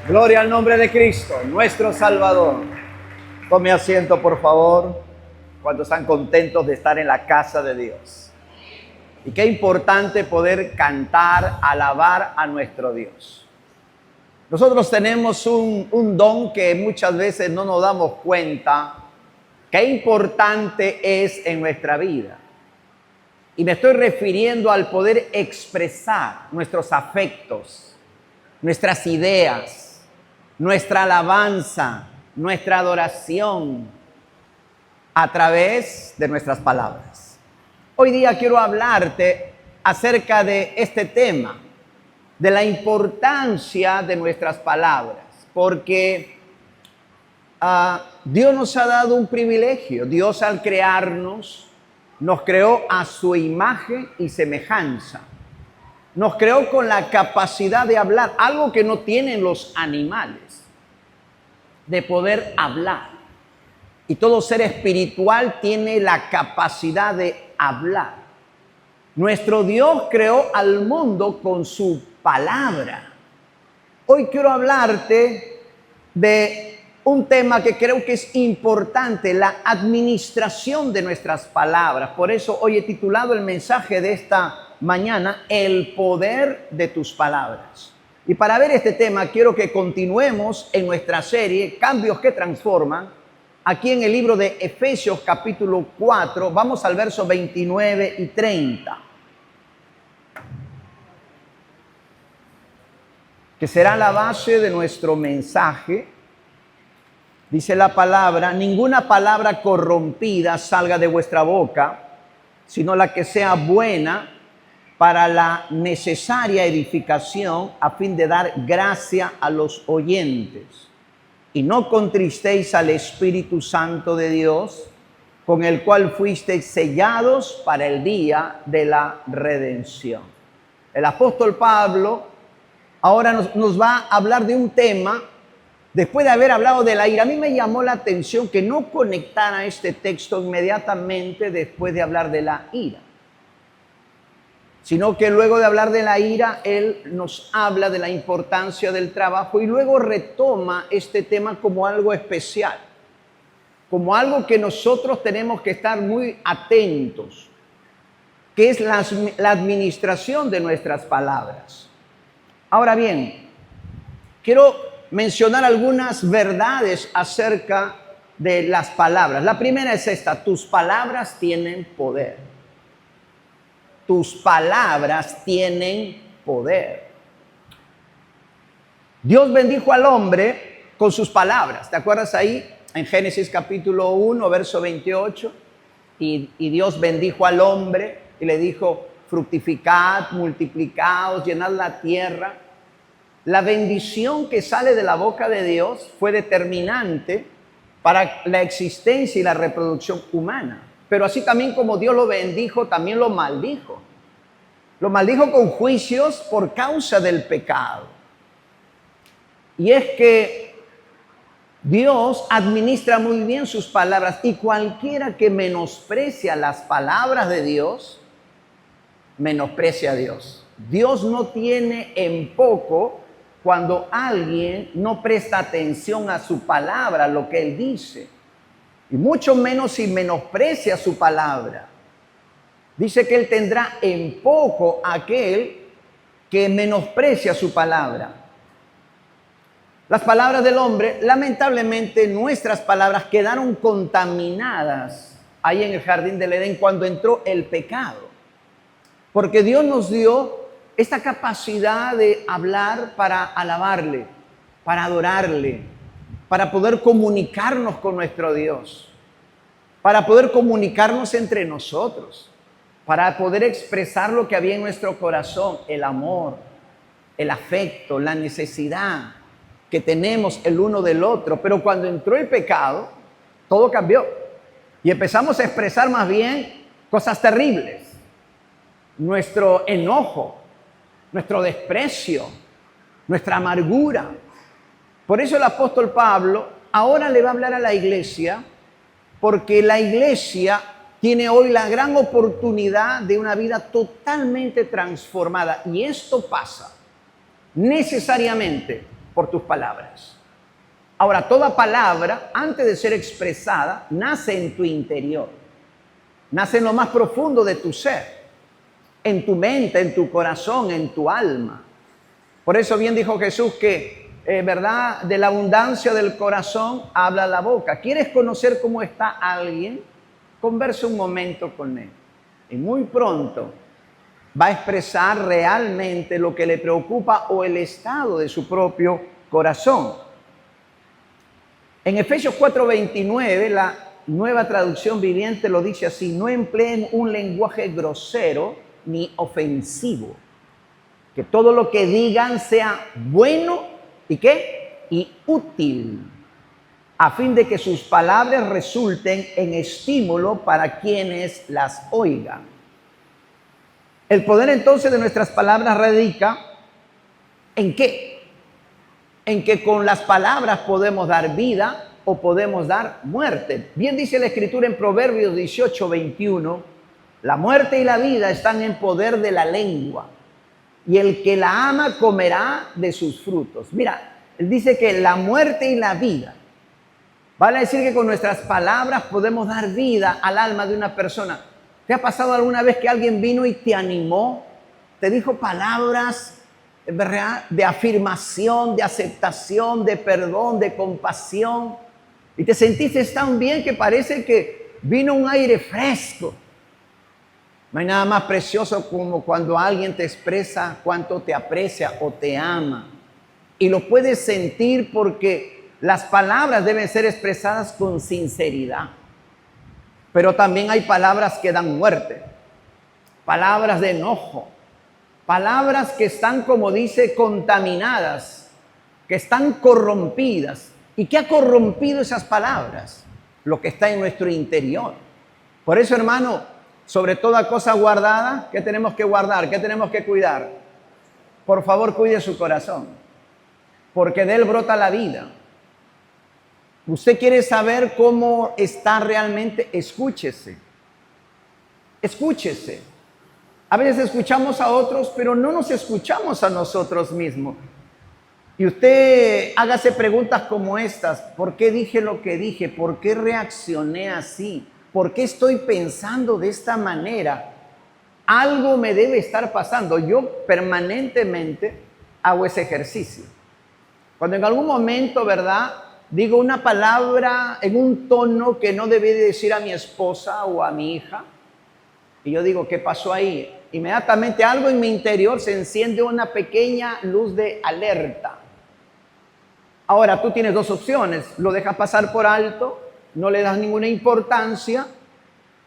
Gloria al nombre de Cristo, nuestro Salvador. Tome asiento, por favor. ¿Cuántos están contentos de estar en la casa de Dios? Y qué importante poder cantar, alabar a nuestro Dios. Nosotros tenemos un don que muchas veces no nos damos cuenta qué importante es en nuestra vida. Y me estoy refiriendo al poder expresar nuestros afectos, nuestras ideas, nuestra alabanza, nuestra adoración a través de nuestras palabras. Hoy día quiero hablarte acerca de este tema, de la importancia de nuestras palabras, porque Dios nos ha dado un privilegio. Dios, al crearnos, nos creó a su imagen y semejanza. Nos creó con la capacidad de hablar, algo que no tienen los animales, de poder hablar. Y todo ser espiritual tiene la capacidad de hablar. Nuestro Dios creó al mundo con su palabra. Hoy quiero hablarte de un tema que creo que es importante, la administración de nuestras palabras. Por eso hoy he titulado el mensaje de esta mañana, el poder de tus palabras. Y para ver este tema quiero que continuemos en nuestra serie Cambios que Transforman. Aquí en el libro de Efesios capítulo 4, vamos al verso 29 y 30. Que será la base de nuestro mensaje. Dice la palabra: ninguna palabra corrompida salga de vuestra boca, sino la que sea buena para la necesaria edificación, a fin de dar gracia a los oyentes. Y no contristéis al Espíritu Santo de Dios, con el cual fuisteis sellados para el día de la redención. El apóstol Pablo ahora nos va a hablar de un tema, después de haber hablado de la ira. A mí me llamó la atención que no conectara este texto inmediatamente después de hablar de la ira, sino que luego de hablar de la ira, él nos habla de la importancia del trabajo y luego retoma este tema como algo especial, como algo que nosotros tenemos que estar muy atentos, que es la administración de nuestras palabras. Ahora bien, quiero mencionar algunas verdades acerca de las palabras. La primera es esta: tus palabras tienen poder. Tus palabras tienen poder. Dios bendijo al hombre con sus palabras. ¿Te acuerdas ahí? En Génesis capítulo 1, verso 28. Y Dios bendijo al hombre y le dijo: fructificad, multiplicaos, llenad la tierra. La bendición que sale de la boca de Dios fue determinante para la existencia y la reproducción humana. Pero así también como Dios lo bendijo, también lo maldijo. Lo maldijo con juicios por causa del pecado. Y es que Dios administra muy bien sus palabras, y cualquiera que menosprecia las palabras de Dios, menosprecia a Dios. Dios no tiene en poco cuando alguien no presta atención a su palabra, lo que Él dice. Y mucho menos si menosprecia su palabra. Dice que Él tendrá en poco a aquel que menosprecia su palabra. Las palabras del hombre, lamentablemente nuestras palabras quedaron contaminadas ahí en el jardín del Edén cuando entró el pecado. Porque Dios nos dio esta capacidad de hablar para alabarle, para adorarle, para poder comunicarnos con nuestro Dios, para poder comunicarnos entre nosotros, para poder expresar lo que había en nuestro corazón, el amor, el afecto, la necesidad que tenemos el uno del otro. Pero cuando entró el pecado, todo cambió y empezamos a expresar más bien cosas terribles. Nuestro enojo, nuestro desprecio, nuestra amargura. Por eso el apóstol Pablo ahora le va a hablar a la iglesia, porque la iglesia tiene hoy la gran oportunidad de una vida totalmente transformada. Y esto pasa necesariamente por tus palabras. Ahora, toda palabra, antes de ser expresada, nace en tu interior. Nace en lo más profundo de tu ser, en tu mente, en tu corazón, en tu alma. Por eso bien dijo Jesús que, ¿verdad? De la abundancia del corazón habla la boca. ¿Quieres conocer cómo está alguien? Conversa un momento con él. Y muy pronto va a expresar realmente lo que le preocupa o el estado de su propio corazón. En Efesios 4:29, la Nueva Traducción Viviente lo dice así: no empleen un lenguaje grosero ni ofensivo. Que todo lo que digan sea bueno y ¿qué? Y útil, a fin de que sus palabras resulten en estímulo para quienes las oigan. El poder entonces de nuestras palabras radica ¿en qué? En que con las palabras podemos dar vida o podemos dar muerte. Bien dice la Escritura en Proverbios 18:21, la muerte y la vida están en poder de la lengua, y el que la ama comerá de sus frutos. Mira, él dice que la muerte y la vida, vale decir que con nuestras palabras podemos dar vida al alma de una persona. ¿Te ha pasado alguna vez que alguien vino y te animó, te dijo palabras de afirmación, de aceptación, de perdón, de compasión, y te sentiste tan bien que parece que vino un aire fresco? No hay nada más precioso como cuando alguien te expresa cuánto te aprecia o te ama, y lo puedes sentir porque las palabras deben ser expresadas con sinceridad. Pero también hay palabras que dan muerte, palabras de enojo, palabras que están, como dice, contaminadas, que están corrompidas. ¿Y qué ha corrompido esas palabras? Lo que está en nuestro interior. Por eso, hermano, sobre toda cosa guardada, ¿qué tenemos que guardar? ¿Qué tenemos que cuidar? Por favor, cuide su corazón, porque de él brota la vida. ¿Usted quiere saber cómo está realmente? Escúchese. Escúchese. A veces escuchamos a otros, pero no nos escuchamos a nosotros mismos. Y usted hágase preguntas como estas: ¿por qué dije lo que dije? ¿Por qué reaccioné así? ¿Por qué estoy pensando de esta manera? Algo me debe estar pasando. Yo permanentemente hago ese ejercicio. Cuando en algún momento, ¿verdad?, digo una palabra en un tono que no debí decir a mi esposa o a mi hija, y yo digo, ¿qué pasó ahí? Inmediatamente algo en mi interior se enciende, una pequeña luz de alerta. Ahora tú tienes dos opciones: lo dejas pasar por alto, no le das ninguna importancia,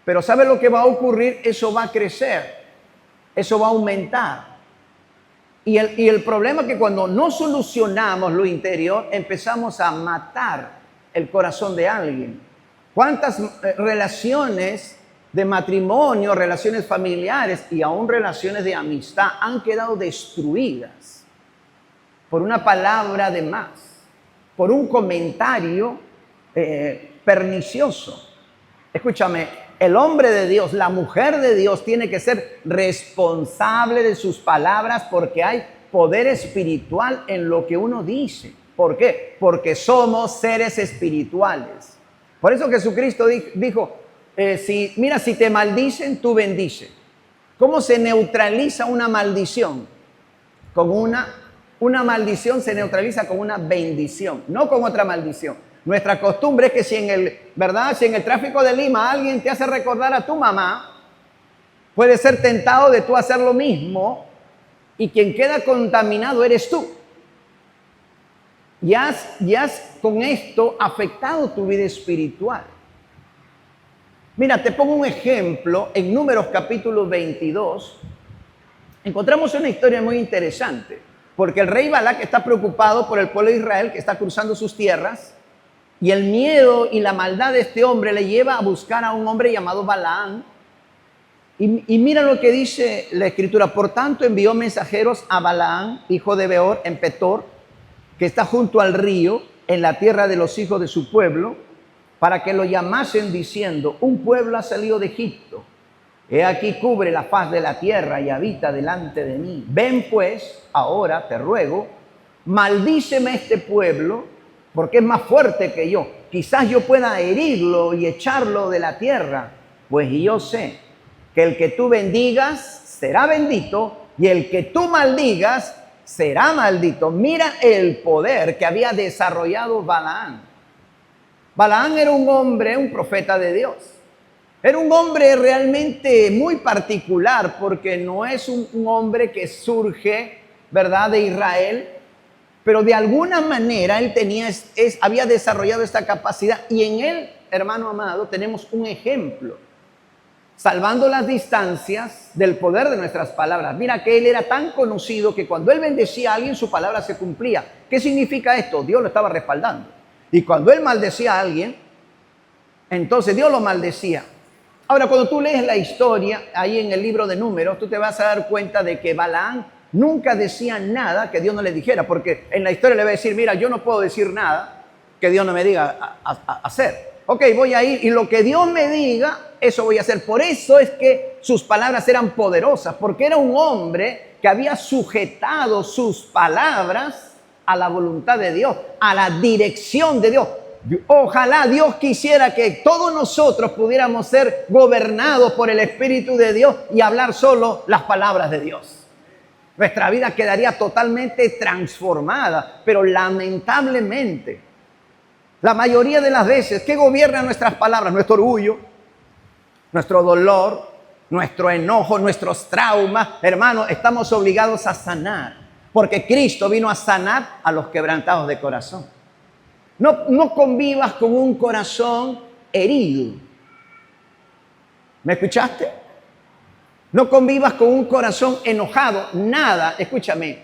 pero ¿sabe lo que va a ocurrir? Eso va a crecer, eso va a aumentar. Y el problema es que cuando no solucionamos lo interior, empezamos a matar el corazón de alguien. ¿Cuántas relaciones de matrimonio, relaciones familiares y aún relaciones de amistad han quedado destruidas por una palabra de más, por un comentario pernicioso? Escúchame, el hombre de Dios, la mujer de Dios tiene que ser responsable de sus palabras, porque hay poder espiritual en lo que uno dice. ¿Por qué? Porque somos seres espirituales. Por eso Jesucristo dijo, si te maldicen, tú bendice. ¿Cómo se neutraliza una maldición? Con una maldición se neutraliza con una bendición, no con otra maldición. Nuestra costumbre es que si en el tráfico de Lima alguien te hace recordar a tu mamá, puede ser tentado de tú hacer lo mismo, y quien queda contaminado eres tú. Y has con esto afectado tu vida espiritual. Mira, te pongo un ejemplo. En Números capítulo 22, encontramos una historia muy interesante, porque el rey Balac está preocupado por el pueblo de Israel que está cruzando sus tierras. Y el miedo y la maldad de este hombre le lleva a buscar a un hombre llamado Balaam. Y mira lo que dice la Escritura. Por tanto envió mensajeros a Balaam, hijo de Beor, en Petor, que está junto al río, en la tierra de los hijos de su pueblo, para que lo llamasen diciendo: un pueblo ha salido de Egipto. He aquí cubre la faz de la tierra y habita delante de mí. Ven pues, ahora te ruego, maldíceme este pueblo, porque es más fuerte que yo. Quizás yo pueda herirlo y echarlo de la tierra. Pues yo sé que el que tú bendigas será bendito y el que tú maldigas será maldito. Mira el poder que había desarrollado Balaam. Balaam era un hombre, un profeta de Dios. Era un hombre realmente muy particular porque no es un hombre que surge, ¿verdad?, de Israel. Pero de alguna manera él había desarrollado esta capacidad y en él, hermano amado, tenemos un ejemplo, salvando las distancias del poder de nuestras palabras. Mira que él era tan conocido que cuando él bendecía a alguien, su palabra se cumplía. ¿Qué significa esto? Dios lo estaba respaldando. Y cuando él maldecía a alguien, entonces Dios lo maldecía. Ahora, cuando tú lees la historia ahí en el libro de Números, tú te vas a dar cuenta de que Balaam nunca decía nada que Dios no le dijera, porque en la historia le va a decir, mira, yo no puedo decir nada que Dios no me diga hacer. Ok, voy a ir y lo que Dios me diga, eso voy a hacer. Por eso es que sus palabras eran poderosas, porque era un hombre que había sujetado sus palabras a la voluntad de Dios, a la dirección de Dios. Ojalá Dios quisiera que todos nosotros pudiéramos ser gobernados por el Espíritu de Dios y hablar solo las palabras de Dios. Nuestra vida quedaría totalmente transformada, pero lamentablemente, la mayoría de las veces, ¿qué gobierna nuestras palabras? Nuestro orgullo, nuestro dolor, nuestro enojo, nuestros traumas. Hermano, estamos obligados a sanar, porque Cristo vino a sanar a los quebrantados de corazón. No convivas con un corazón herido. ¿Me escuchaste? No convivas con un corazón enojado. Nada, escúchame,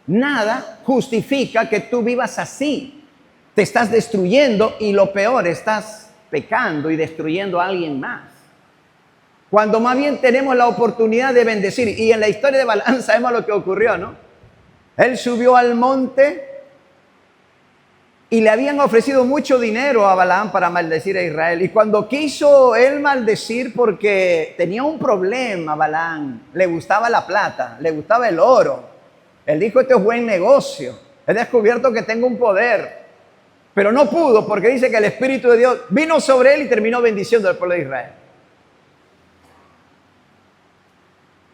nada justifica que tú vivas así. Te estás destruyendo y lo peor, estás pecando y destruyendo a alguien más. Cuando más bien tenemos la oportunidad de bendecir. Y en la historia de Balaam sabemos lo que ocurrió, ¿no? Él subió al monte y le habían ofrecido mucho dinero a Balaam para maldecir a Israel. Y cuando quiso él maldecir, porque tenía un problema Balaam, le gustaba la plata, le gustaba el oro. Él dijo, esto es buen negocio, he descubierto que tengo un poder. Pero no pudo porque dice que el Espíritu de Dios vino sobre él y terminó bendiciendo al pueblo de Israel.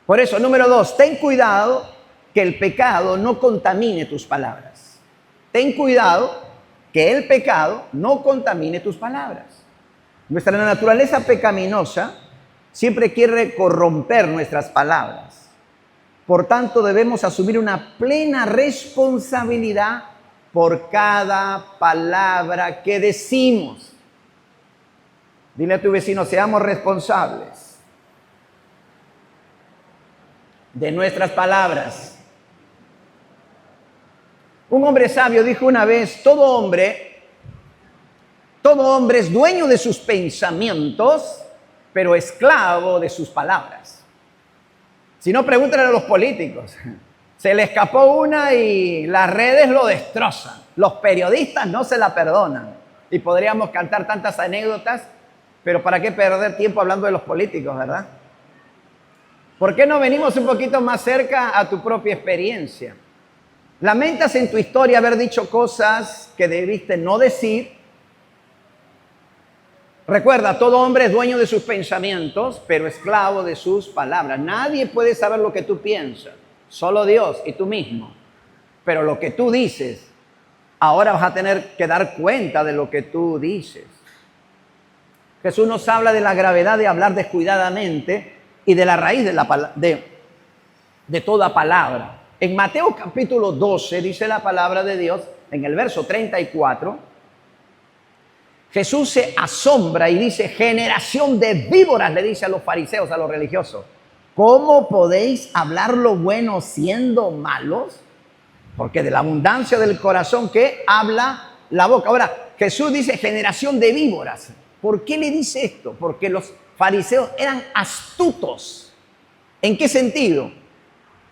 Por eso, número 2, ten cuidado que el pecado no contamine tus palabras. Ten cuidado que el pecado no contamine tus palabras. Nuestra naturaleza pecaminosa siempre quiere corromper nuestras palabras. Por tanto, debemos asumir una plena responsabilidad por cada palabra que decimos. Dile a tu vecino, seamos responsables de nuestras palabras. Un hombre sabio dijo una vez, todo hombre es dueño de sus pensamientos, pero esclavo de sus palabras. Si no, pregúntale a los políticos. Se le escapó una y las redes lo destrozan. Los periodistas no se la perdonan. Y podríamos cantar tantas anécdotas, pero ¿para qué perder tiempo hablando de los políticos, verdad? ¿Por qué no venimos un poquito más cerca a tu propia experiencia? ¿Lamentas en tu historia haber dicho cosas que debiste no decir? Recuerda, todo hombre es dueño de sus pensamientos, pero esclavo de sus palabras. Nadie puede saber lo que tú piensas, solo Dios y tú mismo. Pero lo que tú dices, ahora vas a tener que dar cuenta de lo que tú dices. Jesús nos habla de la gravedad de hablar descuidadamente y de la raíz de toda palabra. En Mateo capítulo 12 dice la palabra de Dios, en el verso 34, Jesús se asombra y dice, generación de víboras, le dice a los fariseos, a los religiosos, ¿cómo podéis hablar lo bueno siendo malos? Porque de la abundancia del corazón que habla la boca. Ahora, Jesús dice generación de víboras. ¿Por qué le dice esto? Porque los fariseos eran astutos. ¿En qué sentido?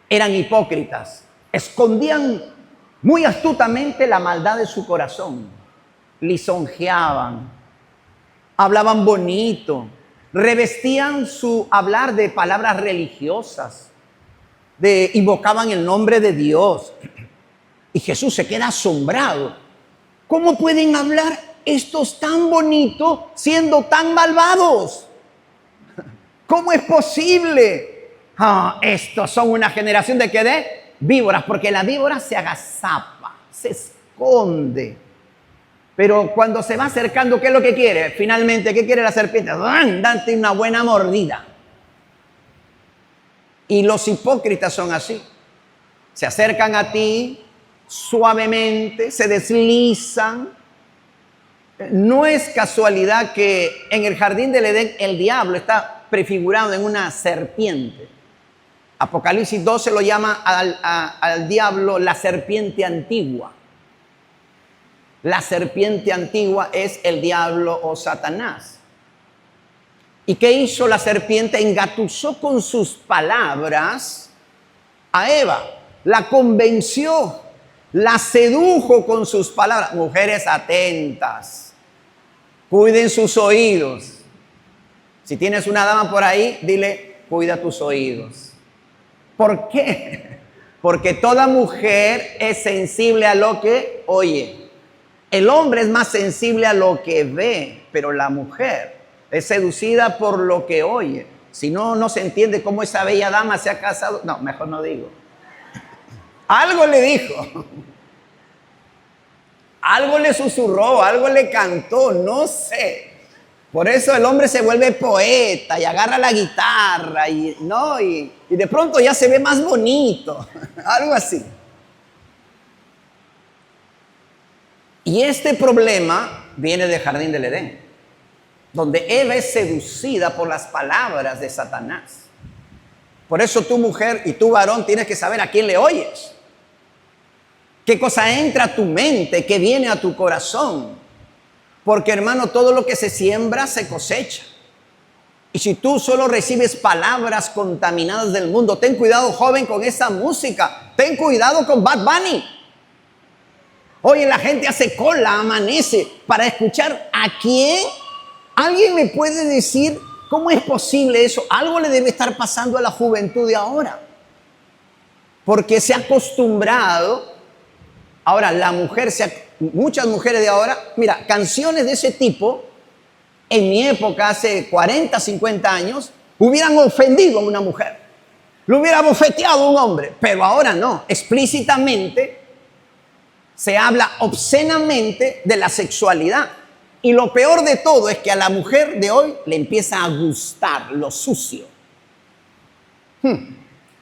Eran hipócritas, escondían muy astutamente la maldad de su corazón, lisonjeaban, hablaban bonito, revestían su hablar de palabras religiosas, invocaban el nombre de Dios Y Jesús se queda asombrado. ¿Cómo pueden hablar estos tan bonitos siendo tan malvados? ¿Cómo es posible? Estos son una generación de ¿qué? De víboras, porque la víbora se agazapa, se esconde. Pero cuando se va acercando, ¿qué es lo que quiere? Finalmente, ¿qué quiere la serpiente? Darte una buena mordida. Y los hipócritas son así. Se acercan a ti suavemente, se deslizan. No es casualidad que en el jardín del Edén el diablo está prefigurado en una serpiente. Apocalipsis 12 lo llama al diablo la serpiente antigua. La serpiente antigua es el diablo o Satanás. ¿Y qué hizo la serpiente? Engatusó con sus palabras a Eva, la convenció, la sedujo con sus palabras. Mujeres atentas, cuiden sus oídos. Si tienes una dama por ahí, dile, cuida tus oídos. ¿Por qué? Porque toda mujer es sensible a lo que oye. El hombre es más sensible a lo que ve, pero la mujer es seducida por lo que oye. Si no, no se entiende cómo esa bella dama se ha casado. No, mejor no digo. Algo le dijo. Algo le susurró, algo le cantó, no sé. Por eso el hombre se vuelve poeta y agarra la guitarra y de pronto ya se ve más bonito. Algo así. Y este problema viene del jardín del Edén, donde Eva es seducida por las palabras de Satanás. Por eso tú, mujer, y tú, varón, tienes que saber a quién le oyes. ¿Qué cosa entra a tu mente? ¿Qué viene a tu corazón? Porque, hermano, todo lo que se siembra se cosecha. Y si tú solo recibes palabras contaminadas del mundo, ten cuidado, joven, con esa música. Ten cuidado con Bad Bunny. Oye, la gente hace cola, amanece para escuchar a quién. ¿Alguien me puede decir cómo es posible eso? Algo le debe estar pasando a la juventud de ahora. Porque se ha acostumbrado. Ahora, muchas mujeres de ahora, mira, canciones de ese tipo, en mi época, hace 40, 50 años, hubieran ofendido a una mujer. Lo hubiera bofeteado a un hombre. Pero ahora no, explícitamente se habla obscenamente de la sexualidad. Y lo peor de todo es que a la mujer de hoy le empieza a gustar lo sucio.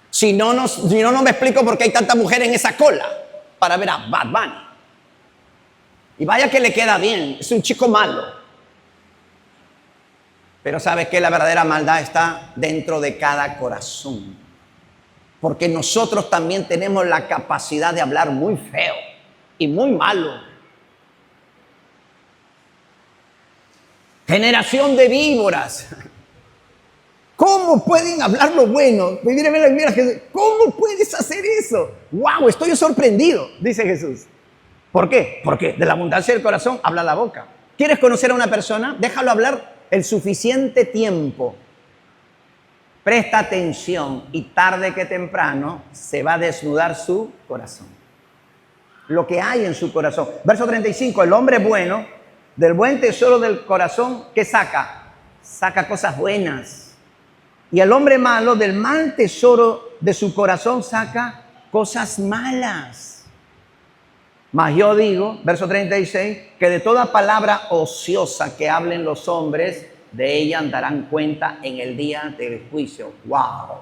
Si no me explico por qué hay tanta mujer en esa cola para ver a Bad Bunny. Y vaya que le queda bien, es un chico malo. Pero ¿sabes qué? La verdadera maldad está dentro de cada corazón. Porque nosotros también tenemos la capacidad de hablar muy feo y muy malo. Generación de víboras. ¿Cómo pueden hablar lo bueno? Mira, Jesús. ¿Cómo puedes hacer eso? ¡Wow! Estoy sorprendido, dice Jesús. ¿Por qué? Porque de la abundancia del corazón habla la boca. ¿Quieres conocer a una persona? Déjalo hablar el suficiente tiempo. Presta atención y tarde que temprano se va a desnudar su corazón. Lo que hay en su corazón. Verso 35, el hombre bueno, del buen tesoro del corazón, ¿qué saca? Saca cosas buenas. Y el hombre malo, del mal tesoro de su corazón, saca cosas malas. Mas yo digo, verso 36, que de toda palabra ociosa que hablen los hombres, de ella darán cuenta en el día del juicio. ¡Wow!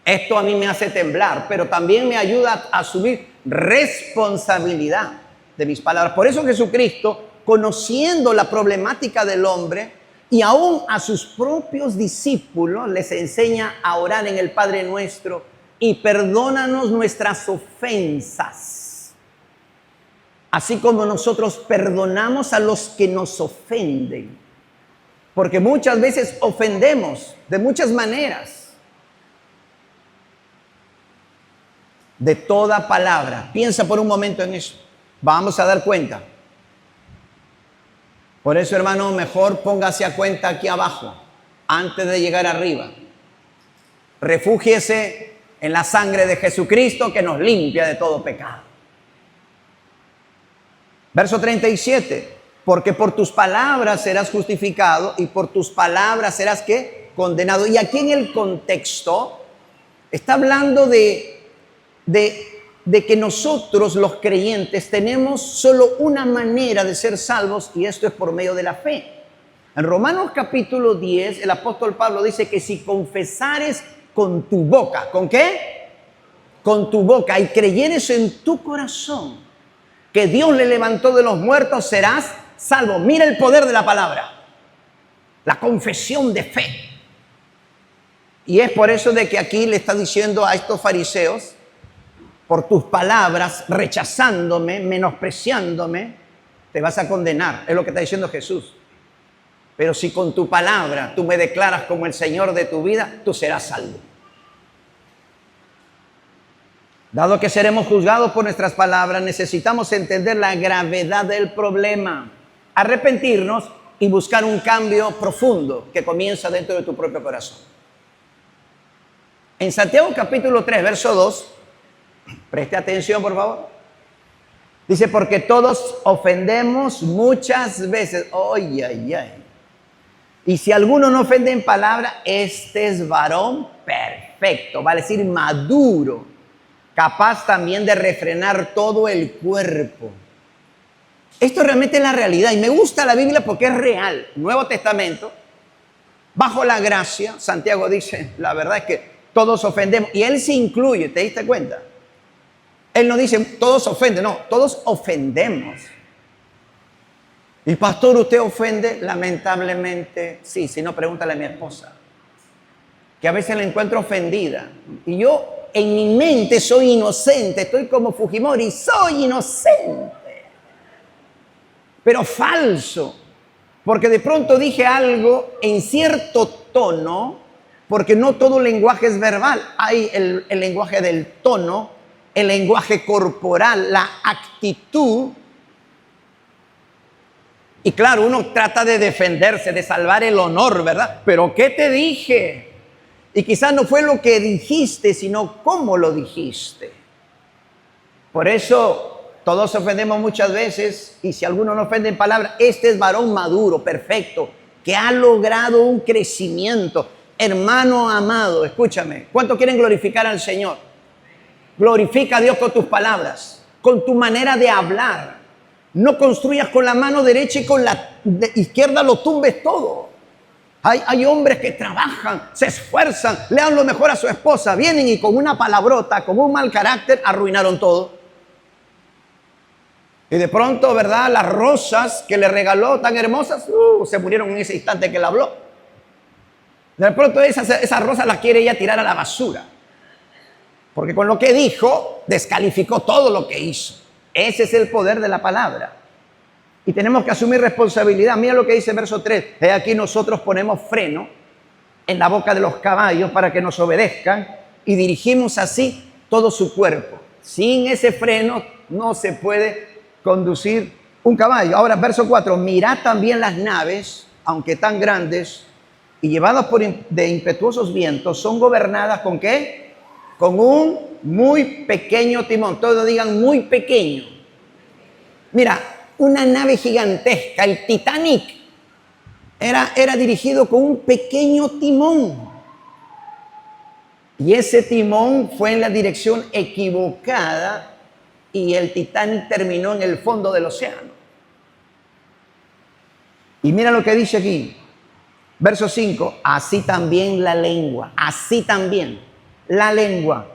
Esto a mí me hace temblar, pero también me ayuda a asumir responsabilidad de mis palabras. Por eso Jesucristo, conociendo la problemática del hombre, y aún a sus propios discípulos les enseña a orar en el Padre Nuestro y perdónanos nuestras ofensas, así como nosotros perdonamos a los que nos ofenden. Porque muchas veces ofendemos de muchas maneras. De toda palabra. Piensa por un momento en eso. Vamos a dar cuenta. Por eso, hermano, mejor póngase a cuenta aquí abajo, antes de llegar arriba. Refúgiese en la sangre de Jesucristo que nos limpia de todo pecado. Verso 37. Porque por tus palabras serás justificado y por tus palabras serás ¿qué? Condenado. Y aquí en el contexto está hablando de que nosotros los creyentes tenemos solo una manera de ser salvos y esto es por medio de la fe. En Romanos capítulo 10 el apóstol Pablo dice que si confesares con tu boca, ¿con qué? Con tu boca y creyeres en tu corazón que Dios le levantó de los muertos, serás salvo. Mira el poder de la palabra, la confesión de fe. Y es por eso de que aquí le está diciendo a estos fariseos, por tus palabras, rechazándome, menospreciándome, te vas a condenar. Es lo que está diciendo Jesús. Pero si con tu palabra tú me declaras como el Señor de tu vida, tú serás salvo. Dado que seremos juzgados por nuestras palabras, necesitamos entender la gravedad del problema, arrepentirnos y buscar un cambio profundo que comienza dentro de tu propio corazón. En Santiago capítulo 3, verso 2, preste atención por favor, dice, porque todos ofendemos muchas veces. ¡Ay, ay, ay! Y si alguno no ofende en palabra, este es varón perfecto, va a decir maduro, capaz también de refrenar todo el cuerpo. Esto realmente es la realidad y me gusta la Biblia porque es real. Nuevo Testamento, bajo la gracia, Santiago dice, la verdad es que todos ofendemos. Y él se incluye, ¿te diste cuenta? Él no dice todos ofenden, no, todos ofendemos. Y pastor, ¿usted ofende? Lamentablemente, sí, si no, pregúntale a mi esposa, que a veces la encuentro ofendida. Y yo en mi mente soy inocente, estoy como Fujimori, soy inocente. Pero falso, porque de pronto dije algo en cierto tono, porque no todo lenguaje es verbal. Hay el lenguaje del tono, el lenguaje corporal, la actitud. Y claro, uno trata de defenderse, de salvar el honor, ¿verdad? Pero ¿qué te dije? Y quizás no fue lo que dijiste, sino cómo lo dijiste. Por eso todos ofendemos muchas veces, y si alguno no ofende en palabra, este es varón maduro, perfecto, que ha logrado un crecimiento. Hermano amado, escúchame, ¿cuánto quieren glorificar al Señor? Glorifica a Dios con tus palabras, con tu manera de hablar. No construyas con la mano derecha y con la izquierda lo tumbes todo. Hay hombres que trabajan, se esfuerzan, le dan lo mejor a su esposa, vienen y con una palabrota, con un mal carácter, arruinaron todo. Y de pronto, ¿verdad? Las rosas que le regaló tan hermosas, se murieron en ese instante que le habló. De pronto esas rosas las quiere ella tirar a la basura. Porque con lo que dijo, descalificó todo lo que hizo. Ese es el poder de la palabra. Y tenemos que asumir responsabilidad. Mira lo que dice el verso 3. He aquí nosotros ponemos freno en la boca de los caballos para que nos obedezcan y dirigimos así todo su cuerpo. Sin ese freno no se puede conducir un caballo. Ahora, verso 4. Mirad también las naves, aunque tan grandes y llevadas de impetuosos vientos, son gobernadas ¿con qué? Con un muy pequeño timón. Todos digan muy pequeño. Mira, una nave gigantesca, el Titanic, era dirigido con un pequeño timón. Y ese timón fue en la dirección equivocada y el Titanic terminó en el fondo del océano. Y mira lo que dice aquí, verso 5, así también la lengua, así también la lengua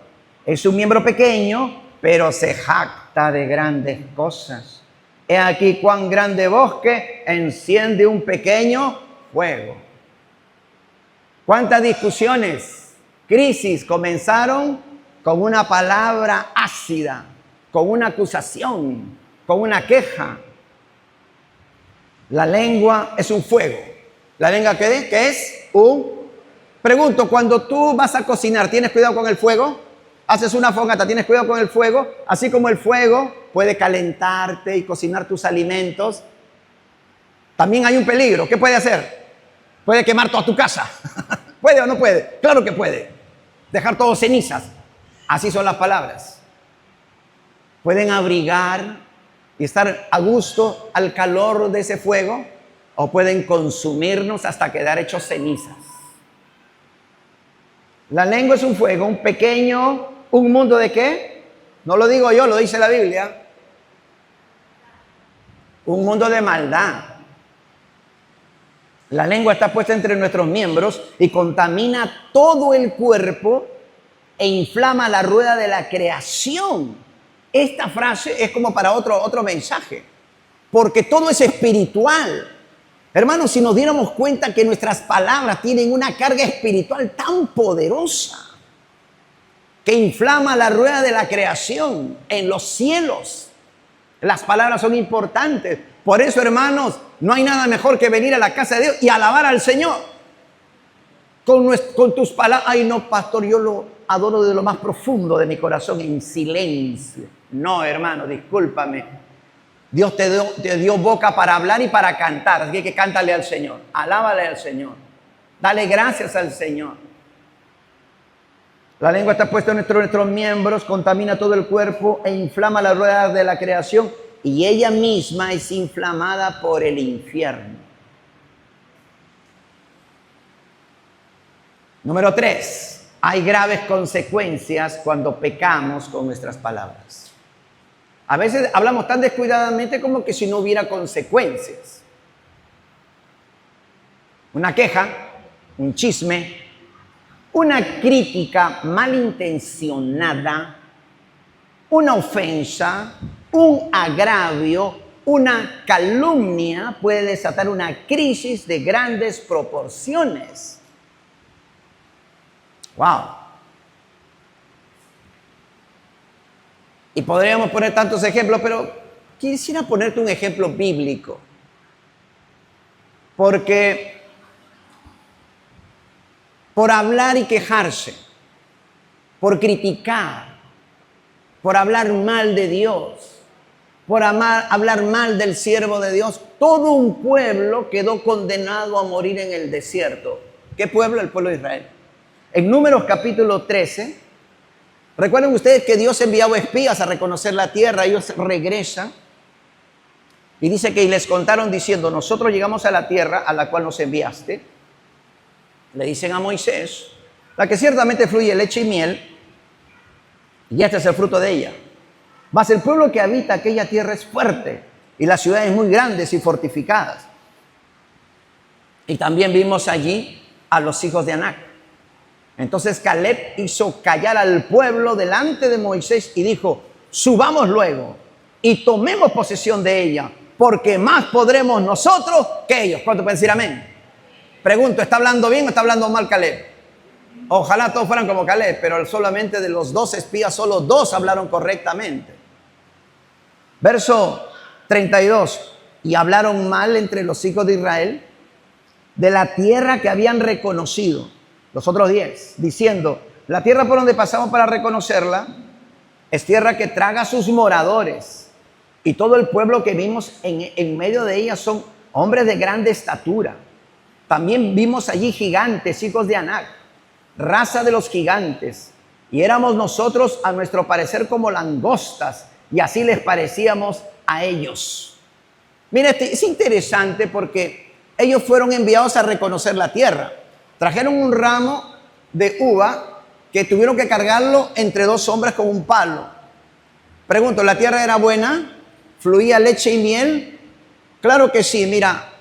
es un miembro pequeño, pero se jacta de grandes cosas. He aquí cuán grande bosque enciende un pequeño fuego. ¿Cuántas discusiones, crisis comenzaron con una palabra ácida, con una acusación, con una queja? La lengua es un fuego. ¿La lengua qué es? Pregunto, cuando tú vas a cocinar, ¿tienes cuidado con el fuego? Haces una fogata, ¿tienes cuidado con el fuego? Así como el fuego puede calentarte y cocinar tus alimentos, también hay un peligro. ¿Qué puede hacer? Puede quemar toda tu casa. ¿Puede o no puede? Claro que puede. Dejar todo cenizas. Así son las palabras. Pueden abrigar y estar a gusto al calor de ese fuego, o pueden consumirnos hasta quedar hechos cenizas. La lengua es un fuego, un pequeño, un mundo de ¿qué? No lo digo yo, lo dice la Biblia. Un mundo de maldad. La lengua está puesta entre nuestros miembros y contamina todo el cuerpo e inflama la rueda de la creación. Esta frase es como para otro mensaje, porque todo es espiritual. Hermanos, si nos diéramos cuenta que nuestras palabras tienen una carga espiritual tan poderosa que inflama la rueda de la creación en los cielos. Las palabras son importantes. Por eso, hermanos, no hay nada mejor que venir a la casa de Dios y alabar al Señor. Con tus palabras. Ay, no, pastor, yo lo adoro de lo más profundo de mi corazón en silencio. No, hermano, discúlpame. Dios te dio boca para hablar y para cantar. Así que cántale al Señor. Alábale al Señor. Dale gracias al Señor. La lengua está puesta entre nuestros miembros, contamina todo el cuerpo e inflama la rueda de la creación. Y ella misma es inflamada por el infierno. Número 3. Hay graves consecuencias cuando pecamos con nuestras palabras. A veces hablamos tan descuidadamente como que si no hubiera consecuencias. Una queja, un chisme, una crítica malintencionada, una ofensa, un agravio, una calumnia puede desatar una crisis de grandes proporciones. ¡Wow! Y podríamos poner tantos ejemplos, pero quisiera ponerte un ejemplo bíblico. Porque por hablar y quejarse, por criticar, por hablar mal de Dios, por hablar mal del siervo de Dios, todo un pueblo quedó condenado a morir en el desierto. ¿Qué pueblo? El pueblo de Israel. En Números capítulo 13, recuerden ustedes que Dios enviaba espías a reconocer la tierra. Ellos regresan y dice que les contaron diciendo: nosotros llegamos a la tierra a la cual nos enviaste. Le dicen a Moisés: la que ciertamente fluye leche y miel, y este es el fruto de ella. Mas el pueblo que habita aquella tierra es fuerte, y las ciudades muy grandes y fortificadas. Y también vimos allí a los hijos de Anac. Entonces Caleb hizo callar al pueblo delante de Moisés y dijo: subamos luego y tomemos posesión de ella, porque más podremos nosotros que ellos. ¿Cuánto pueden decir amén? Pregunto, ¿está hablando bien o está hablando mal Caleb? Ojalá todos fueran como Caleb, pero solamente de los 2 espías, solo 2 hablaron correctamente. Verso 32. Y hablaron mal entre los hijos de Israel de la tierra que habían reconocido, los otros 10, diciendo: la tierra por donde pasamos para reconocerla es tierra que traga a sus moradores, y todo el pueblo que vimos en medio de ella son hombres de grande estatura. También vimos allí gigantes, hijos de Anac, raza de los gigantes, y éramos nosotros a nuestro parecer como langostas, y así les parecíamos a ellos. Mira, es interesante porque ellos fueron enviados a reconocer la tierra. Trajeron un ramo de uva que tuvieron que cargarlo entre 2 hombres con un palo. Pregunto, ¿la tierra era buena? ¿Fluía leche y miel? Claro que sí. Mira,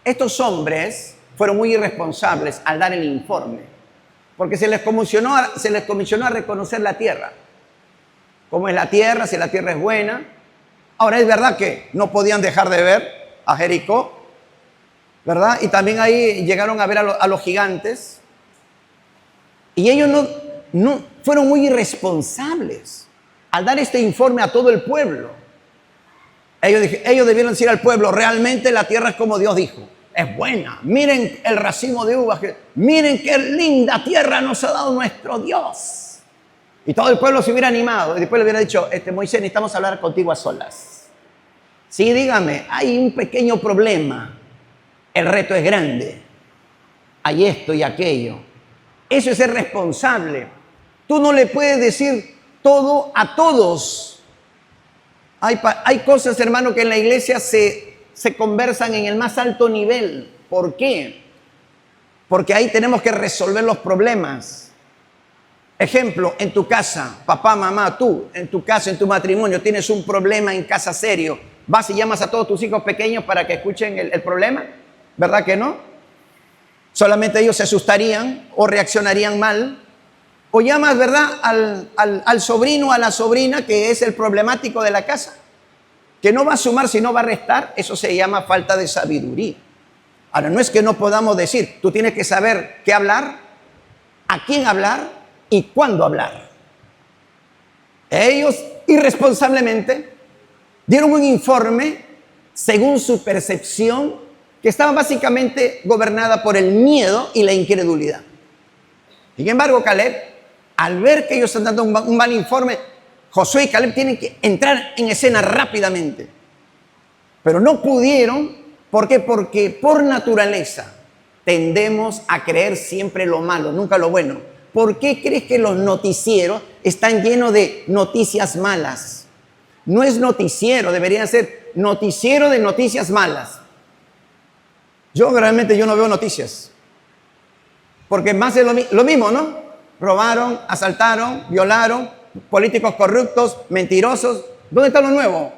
estos hombres fueron muy irresponsables al dar el informe, porque se les comisionó a reconocer la tierra. ¿Cómo es la tierra? Si la tierra es buena. Ahora, es verdad que no podían dejar de ver a Jericó, ¿verdad? Y también ahí llegaron a ver a los gigantes. Y ellos no fueron muy irresponsables al dar este informe a todo el pueblo. Ellos debieron decir al pueblo: realmente la tierra es como Dios dijo, es buena. Miren el racimo de uvas, miren qué linda tierra nos ha dado nuestro Dios. Y todo el pueblo se hubiera animado y después le hubiera dicho: Moisés, necesitamos hablar contigo a solas. Sí, dígame, hay un pequeño problema. El reto es grande. Hay esto y aquello. Eso es ser responsable. Tú no le puedes decir todo a todos. Hay cosas, hermano, que en la iglesia se conversan en el más alto nivel. ¿Por qué? Porque ahí tenemos que resolver los problemas. Ejemplo, en tu casa, papá, mamá, tú, en tu casa, en tu matrimonio, tienes un problema en casa serio. ¿Vas y llamas a todos tus hijos pequeños para que escuchen el problema? ¿Verdad que no? Solamente ellos se asustarían o reaccionarían mal. O llamas, ¿verdad?, al sobrino o a la sobrina que es el problemático de la casa, que no va a sumar sino va a restar. Eso se llama falta de sabiduría. Ahora, no es que no podamos decir, tú tienes que saber qué hablar, a quién hablar y cuándo hablar. Ellos irresponsablemente dieron un informe según su percepción que estaba básicamente gobernada por el miedo y la incredulidad. Sin embargo, Caleb, al ver que ellos están dando un mal informe, Josué y Caleb tienen que entrar en escena rápidamente. Pero no pudieron. ¿Por qué? Porque por naturaleza tendemos a creer siempre lo malo, nunca lo bueno. ¿Por qué crees que los noticieros están llenos de noticias malas? No es noticiero, debería ser noticiero de noticias malas. Yo realmente no veo noticias. Porque más es lo mismo, ¿no? Robaron, asaltaron, violaron, políticos corruptos, mentirosos. ¿Dónde está lo nuevo?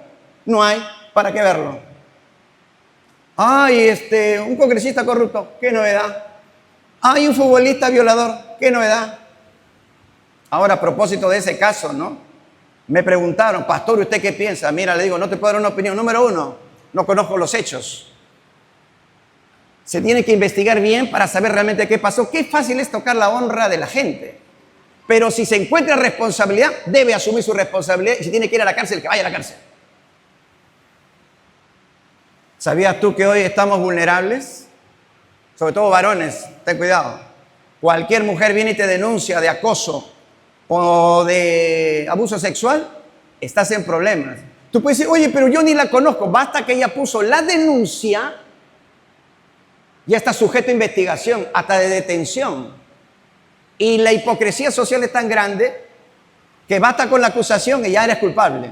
No hay. ¿Para qué verlo? Ay, un congresista corrupto. ¿Qué novedad? Hay un futbolista violador. ¿Qué novedad? Ahora, a propósito de ese caso, ¿no? Me preguntaron, pastor, ¿usted qué piensa? Mira, le digo, no te puedo dar una opinión. Número uno, no conozco los hechos. Se tiene que investigar bien para saber realmente qué pasó. Qué fácil es tocar la honra de la gente. Pero si se encuentra responsabilidad, debe asumir su responsabilidad. Y si tiene que ir a la cárcel, que vaya a la cárcel. ¿Sabías tú que hoy estamos vulnerables? Sobre todo varones, ten cuidado. Cualquier mujer viene y te denuncia de acoso o de abuso sexual, estás en problemas. Tú puedes decir, oye, pero yo ni la conozco. Basta que ella puso la denuncia, ya está sujeto a investigación, hasta de detención. Y la hipocresía social es tan grande que basta con la acusación y ya eres culpable.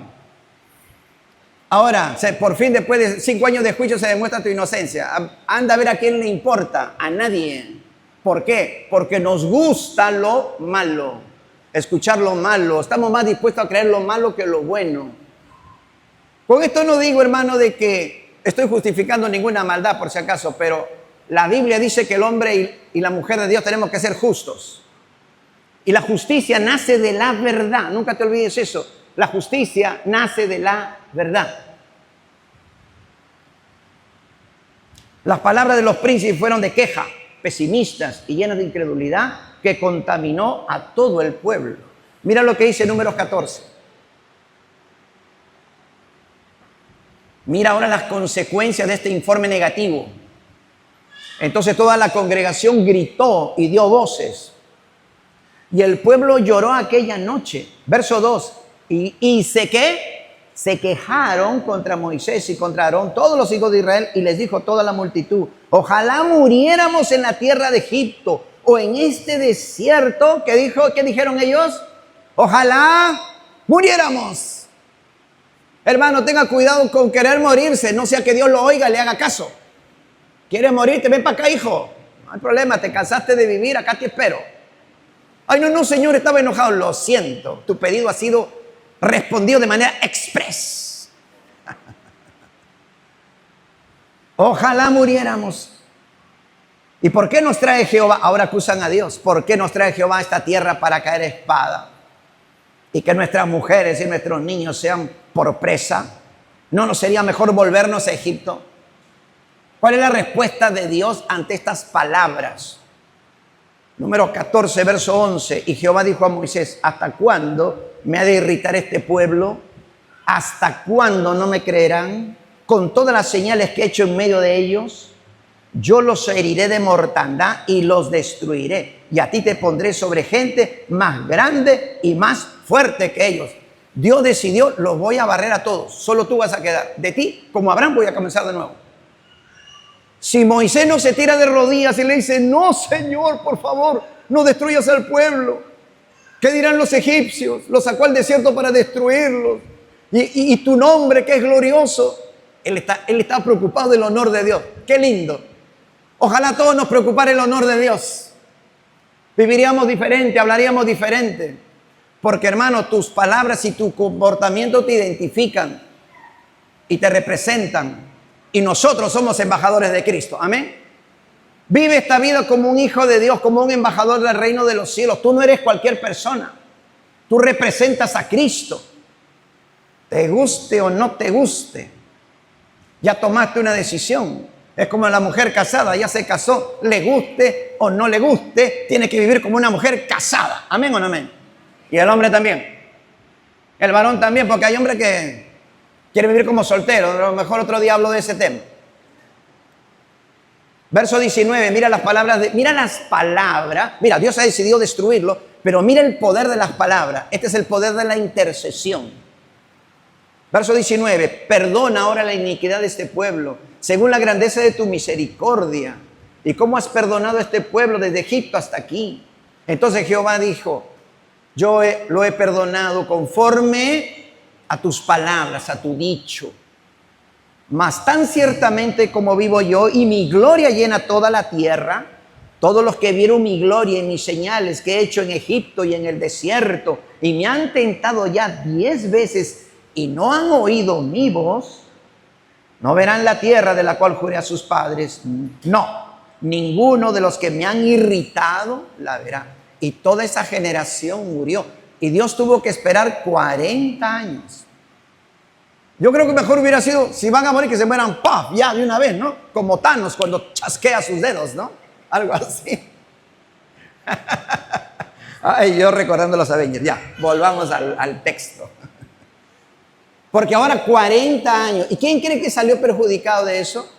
Ahora, por fin, después de 5 años de juicio, se demuestra tu inocencia. Anda a ver a quién le importa, a nadie. ¿Por qué? Porque nos gusta lo malo, escuchar lo malo. Estamos más dispuestos a creer lo malo que lo bueno. Con esto no digo, hermano, de que estoy justificando ninguna maldad, por si acaso, pero la Biblia dice que el hombre y la mujer de Dios tenemos que ser justos. Y la justicia nace de la verdad. Nunca te olvides eso. La justicia nace de la verdad. Las palabras de los príncipes fueron de queja, pesimistas y llenas de incredulidad, que contaminó a todo el pueblo. Mira lo que dice Números 14. Mira ahora las consecuencias de este informe negativo. Entonces toda la congregación gritó y dio voces. Y el pueblo lloró aquella noche. Verso 2. Y se quejaron contra Moisés y contra Aarón, todos los hijos de Israel, y les dijo toda la multitud, ojalá muriéramos en la tierra de Egipto o en este desierto. ¿Qué dijeron ellos? Ojalá muriéramos. Hermano, tenga cuidado con querer morirse, no sea que Dios lo oiga y le haga caso. ¿Quieres morirte? Ven para acá, hijo. No hay problema, te cansaste de vivir, acá te espero. Ay, no, Señor, estaba enojado. Lo siento, tu pedido ha sido respondido de manera express. Ojalá muriéramos. ¿Y por qué nos trae Jehová? Ahora acusan a Dios. ¿Por qué nos trae Jehová a esta tierra para caer espada? Y que nuestras mujeres y nuestros niños sean por presa. ¿No nos sería mejor volvernos a Egipto? ¿Cuál es la respuesta de Dios ante estas palabras? Número 14, verso 11. Y Jehová dijo a Moisés, ¿hasta cuándo me ha de irritar este pueblo? ¿Hasta cuándo no me creerán? Con todas las señales que he hecho en medio de ellos, yo los heriré de mortandad y los destruiré. Y a ti te pondré sobre gente más grande y más fuerte que ellos. Dios decidió, los voy a barrer a todos. Solo tú vas a quedar. De ti, como Abraham, voy a comenzar de nuevo. Si Moisés no se tira de rodillas y le dice, no, Señor, por favor, no destruyas al pueblo. ¿Qué dirán los egipcios? Los sacó al desierto para destruirlos. Y tu nombre que es glorioso. Él está preocupado del honor de Dios. Qué lindo. Ojalá todos nos preocupara el honor de Dios. Viviríamos diferente, hablaríamos diferente. Porque hermano, tus palabras y tu comportamiento te identifican y te representan. Y nosotros somos embajadores de Cristo. Amén. Vive esta vida como un hijo de Dios, como un embajador del reino de los cielos. Tú no eres cualquier persona. Tú representas a Cristo. Te guste o no te guste. Ya tomaste una decisión. Es como la mujer casada, ya se casó. Le guste o no le guste, tiene que vivir como una mujer casada. ¿Amén o no amén? Y el hombre también. El varón también, porque hay hombres que quieren vivir como solteros. A lo mejor otro día hablo de ese tema. Verso 19, mira las palabras. Mira, Dios ha decidido destruirlo, pero mira el poder de las palabras. Este es el poder de la intercesión. Verso 19, perdona ahora la iniquidad de este pueblo, según la grandeza de tu misericordia. ¿Y cómo has perdonado a este pueblo desde Egipto hasta aquí? Entonces Jehová dijo, yo lo he perdonado conforme a tus palabras, a tu dicho. Mas tan ciertamente como vivo yo y mi gloria llena toda la tierra, todos los que vieron mi gloria y mis señales que he hecho en Egipto y en el desierto, y me han tentado ya 10 veces y no han oído mi voz, no verán la tierra de la cual juré a sus padres. No, ninguno de los que me han irritado la verá. Y toda esa generación murió. Y Dios tuvo que esperar 40 años. Yo creo que mejor hubiera sido, si van a morir, que se mueran, ¡paf!, ya de una vez, ¿no? Como Thanos cuando chasquea sus dedos, ¿no? Algo así. Ay, yo recordando los Avengers. Ya, volvamos al texto. Porque ahora 40 años. ¿Y quién cree que salió perjudicado de eso?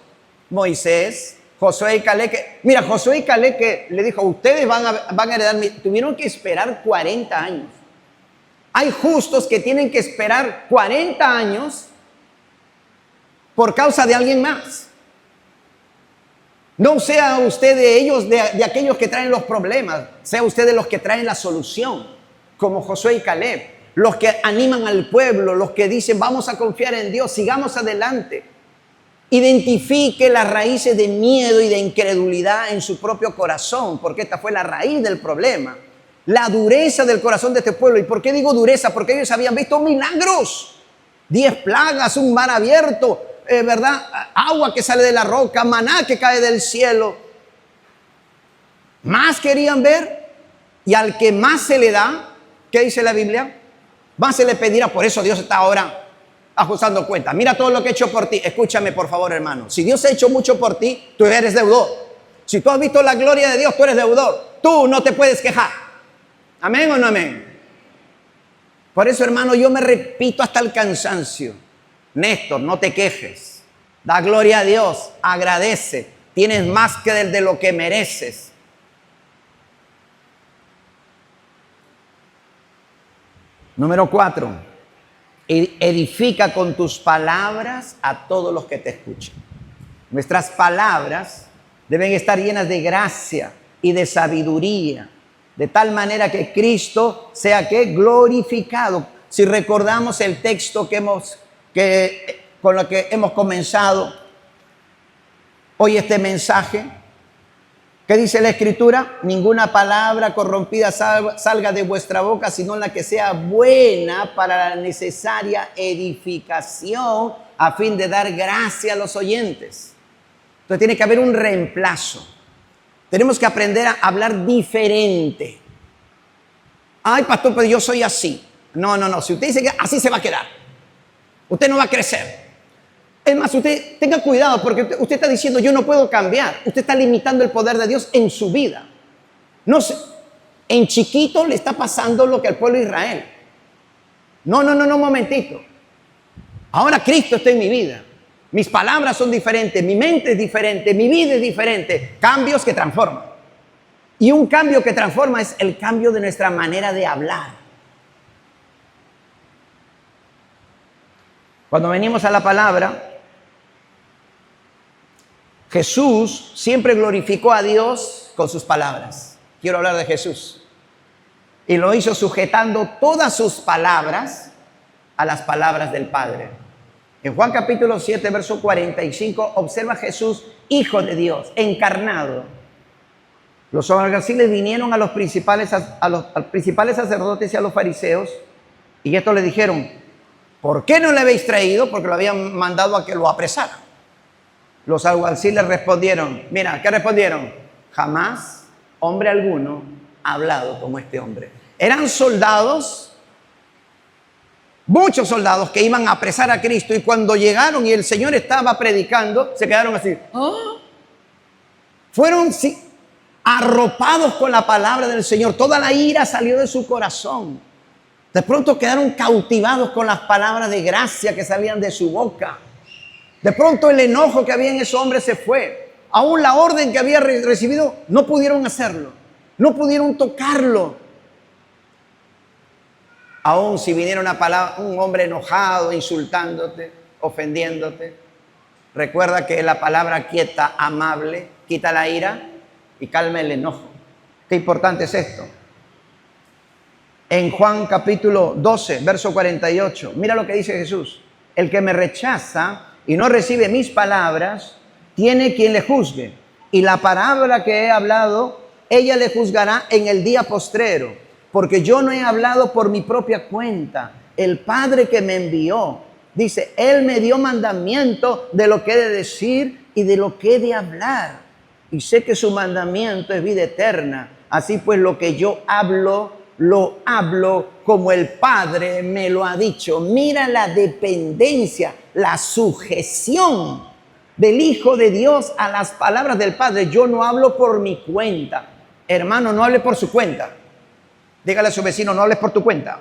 Moisés, Josué y Caleb. Mira, Josué y Caleb que le dijo, ustedes van a heredar, tuvieron que esperar 40 años. Hay justos que tienen que esperar 40 años por causa de alguien más. No sea usted de ellos, de aquellos que traen los problemas. Sea usted de los que traen la solución, como Josué y Caleb. Los que animan al pueblo, los que dicen vamos a confiar en Dios, sigamos adelante. Identifique las raíces de miedo y de incredulidad en su propio corazón, porque esta fue la raíz del problema. La dureza del corazón de este pueblo. ¿Y por qué digo dureza? Porque ellos habían visto milagros. 10 plagas, un mar abierto, ¿verdad? Agua que sale de la roca, maná que cae del cielo. Más querían ver. Y al que más se le da, ¿qué dice la Biblia? Más se le pedirá. Por eso Dios está ahora ajustando cuentas. Mira todo lo que he hecho por ti. Escúchame por favor, hermano. Si Dios ha hecho mucho por ti, tú eres deudor. Si tú has visto la gloria de Dios, tú eres deudor. Tú no te puedes quejar. ¿Amén o no amén? Por eso, hermano, yo me repito hasta el cansancio. Néstor, no te quejes. Da gloria a Dios. Agradece. Tienes más que de lo que mereces. Número 4. Edifica con tus palabras a todos los que te escuchen. Nuestras palabras deben estar llenas de gracia y de sabiduría, de tal manera que Cristo sea ¿qué? Glorificado. Si recordamos el texto con lo que hemos comenzado hoy este mensaje, ¿qué dice la Escritura? Ninguna palabra corrompida salga de vuestra boca, sino la que sea buena para la necesaria edificación, a fin de dar gracia a los oyentes. Entonces tiene que haber un reemplazo. Tenemos que aprender a hablar diferente. Ay, pastor, pero yo soy así. No. Si usted dice que así se va a quedar, usted no va a crecer. Es más, usted tenga cuidado porque usted está diciendo yo no puedo cambiar. Usted está limitando el poder de Dios en su vida. No sé, en chiquito le está pasando lo que al pueblo de Israel. No, un momentito. Ahora Cristo está en mi vida. Mis palabras son diferentes, mi mente es diferente, mi vida es diferente. Cambios que transforman. Y un cambio que transforma es el cambio de nuestra manera de hablar. Cuando venimos a la palabra, Jesús siempre glorificó a Dios con sus palabras. Quiero hablar de Jesús. Y lo hizo sujetando todas sus palabras a las palabras del Padre. En Juan capítulo 7, verso 45, observa a Jesús, Hijo de Dios, encarnado. Los alguaciles vinieron a los principales sacerdotes y a los fariseos, y estos le dijeron: ¿por qué no le habéis traído? Porque lo habían mandado a que lo apresaran. Los alguaciles respondieron, mira, ¿qué respondieron? Jamás hombre alguno ha hablado como este hombre. Eran soldados, muchos soldados que iban a apresar a Cristo, y cuando llegaron y el Señor estaba predicando, se quedaron así. ¿Ah? Fueron arropados con la palabra del Señor. Toda la ira salió de su corazón. De pronto quedaron cautivados con las palabras de gracia que salían de su boca. De pronto el enojo que había en ese hombre se fue. Aún la orden que había recibido no pudieron hacerlo. No pudieron tocarlo. Aún si viniera un hombre enojado, insultándote, ofendiéndote, recuerda que la palabra quieta, amable, quita la ira y calma el enojo. Qué importante es esto. En Juan capítulo 12, verso 48, mira lo que dice Jesús. El que me rechaza y no recibe mis palabras, tiene quien le juzgue. Y la palabra que he hablado, ella le juzgará en el día postrero. Porque yo no he hablado por mi propia cuenta. El Padre que me envió, dice, Él me dio mandamiento de lo que he de decir y de lo que he de hablar. Y sé que su mandamiento es vida eterna. Así pues, lo que yo hablo, lo hablo como el Padre me lo ha dicho. Mira la dependencia, la sujeción del Hijo de Dios a las palabras del Padre. Yo no hablo por mi cuenta. Hermano, no hable por su cuenta. Dígale a su vecino, no hables por tu cuenta.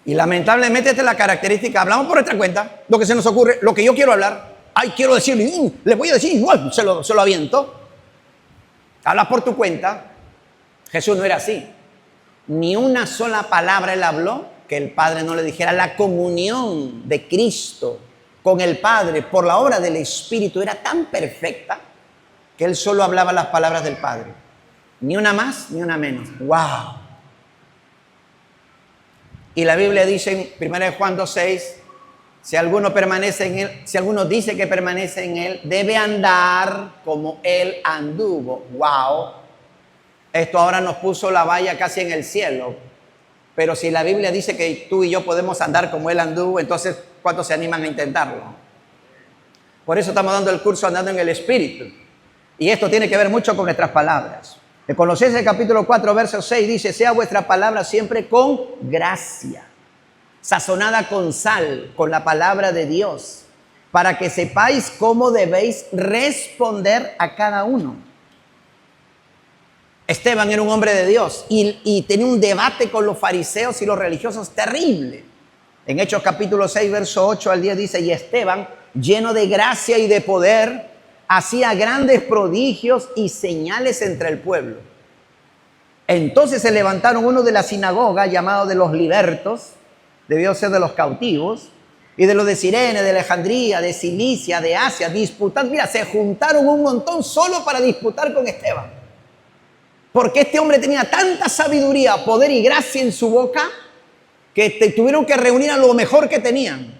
Y lamentablemente esta es la característica. Hablamos por nuestra cuenta, lo que se nos ocurre, lo que yo quiero hablar. Ay, quiero decirle, le voy a decir igual, se lo aviento. Hablas por tu cuenta. Jesús no era así. Ni una sola palabra él habló que el Padre no le dijera. La comunión de Cristo con el Padre por la obra del Espíritu era tan perfecta que él solo hablaba las palabras del Padre. Ni una más, ni una menos. ¡Wow! Y la Biblia dice en 1 Juan 2:6, si alguno permanece en él, si alguno dice que permanece en él, debe andar como él anduvo. ¡Wow! Esto ahora nos puso la valla casi en el cielo. Pero si la Biblia dice que tú y yo podemos andar como él anduvo, entonces, ¿cuántos se animan a intentarlo? Por eso estamos dando el curso Andando en el Espíritu. Y esto tiene que ver mucho con nuestras palabras. En Colosenses capítulo 4, verso 6 dice, sea vuestra palabra siempre con gracia, sazonada con sal, con la palabra de Dios, para que sepáis cómo debéis responder a cada uno. Esteban era un hombre de Dios y tenía un debate con los fariseos y los religiosos terrible. En Hechos capítulo 6, verso 8 al 10 dice, y Esteban, lleno de gracia y de poder, hacía grandes prodigios y señales entre el pueblo. Entonces se levantaron uno de la sinagoga, llamado de los libertos, debió ser de los cautivos, y de los de Cirene, de Alejandría, de Cilicia, de Asia, disputando. Mira, se juntaron un montón solo para disputar con Esteban. Porque este hombre tenía tanta sabiduría, poder y gracia en su boca, que tuvieron que reunir a lo mejor que tenían.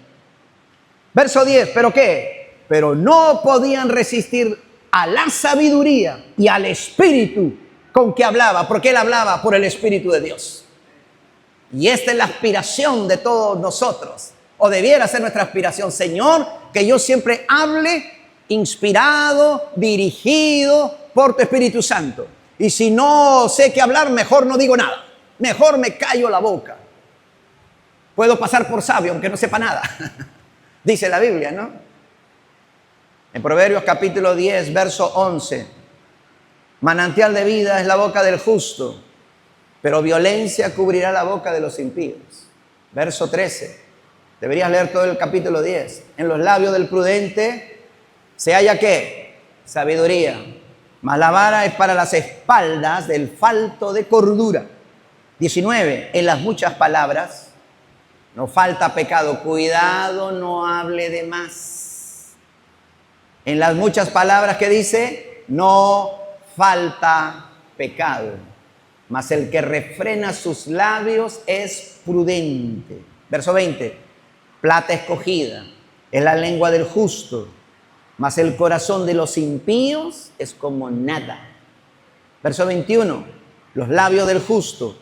Verso 10, ¿pero qué? Pero no podían resistir a la sabiduría y al espíritu con que hablaba, porque él hablaba por el Espíritu de Dios. Y esta es la aspiración de todos nosotros, o debiera ser nuestra aspiración. Señor, que yo siempre hable inspirado, dirigido por tu Espíritu Santo. Y si no sé qué hablar, mejor no digo nada. Mejor me callo la boca. Puedo pasar por sabio, aunque no sepa nada. Dice la Biblia, ¿no? En Proverbios capítulo 10, verso 11. Manantial de vida es la boca del justo, pero violencia cubrirá la boca de los impíos. Verso 13. Deberías leer todo el capítulo 10. En los labios del prudente se halla ¿qué? Sabiduría. Mas la vara es para las espaldas del falto de cordura. 19. En las muchas palabras no falta pecado. Cuidado, no hable de más. En las muchas palabras que dice, no falta pecado. mas el que refrena sus labios es prudente. Verso 20, plata escogida es la lengua del justo, mas el corazón de los impíos es como nada. Verso 21, los labios del justo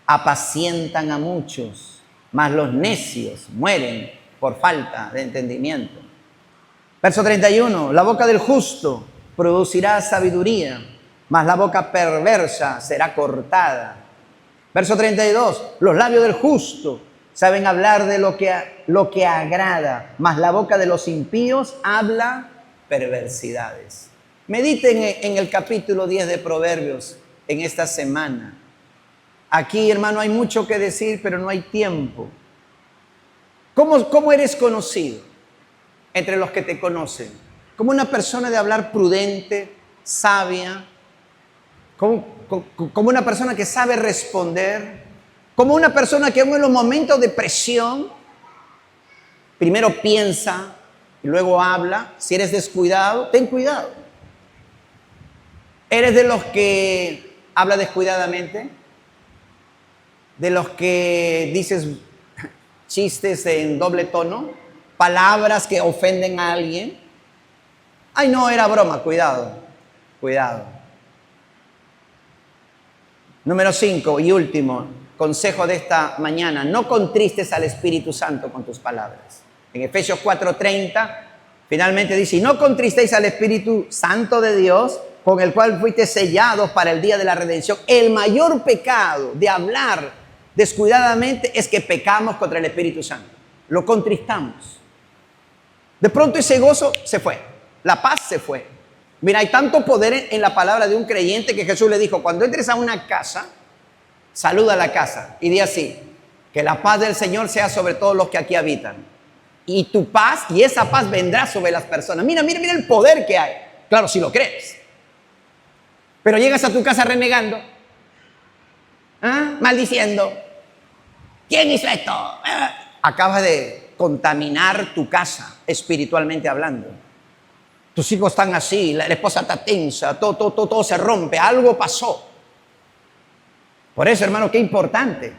apacientan a muchos, mas los necios mueren por falta de entendimiento. Verso 31, la boca del justo producirá sabiduría, mas la boca perversa será cortada. Verso 32, los labios del justo saben hablar de lo que agrada, mas la boca de los impíos habla perversidades. Mediten en el capítulo 10 de Proverbios en esta semana. Aquí, hermano, hay mucho que decir, pero no hay tiempo. ¿Cómo eres conocido entre los que te conocen? Como una persona de hablar prudente, sabia, como una persona que sabe responder, como una persona que aún en los momentos de presión, primero piensa y luego habla. Si eres descuidado, ten cuidado. ¿Eres de los que habla descuidadamente? ¿De los que dices chistes en doble tono? ¿Palabras que ofenden a alguien? Ay, no, era broma, cuidado, cuidado. Número 5 y último, consejo de esta mañana: no contristes al Espíritu Santo con tus palabras. En Efesios 4:30 finalmente dice: y no contristéis al Espíritu Santo de Dios, con el cual fuiste sellados para el día de la redención. El mayor pecado de hablar descuidadamente es que pecamos contra el Espíritu Santo, lo contristamos. De pronto ese gozo se fue, la paz se fue. Mira, hay tanto poder en la palabra de un creyente que Jesús le dijo: cuando entres a una casa, saluda a la casa y di así: que la paz del Señor sea sobre todos los que aquí habitan. Y tu paz, y esa paz vendrá sobre las personas. Mira el poder que hay. Claro, si lo crees. Pero llegas a tu casa renegando, maldiciendo. ¿Quién hizo esto? Acabas de contaminar tu casa, espiritualmente hablando. Tus hijos están así, la esposa está tensa, todo se rompe, algo pasó. Por eso, hermano, qué importante,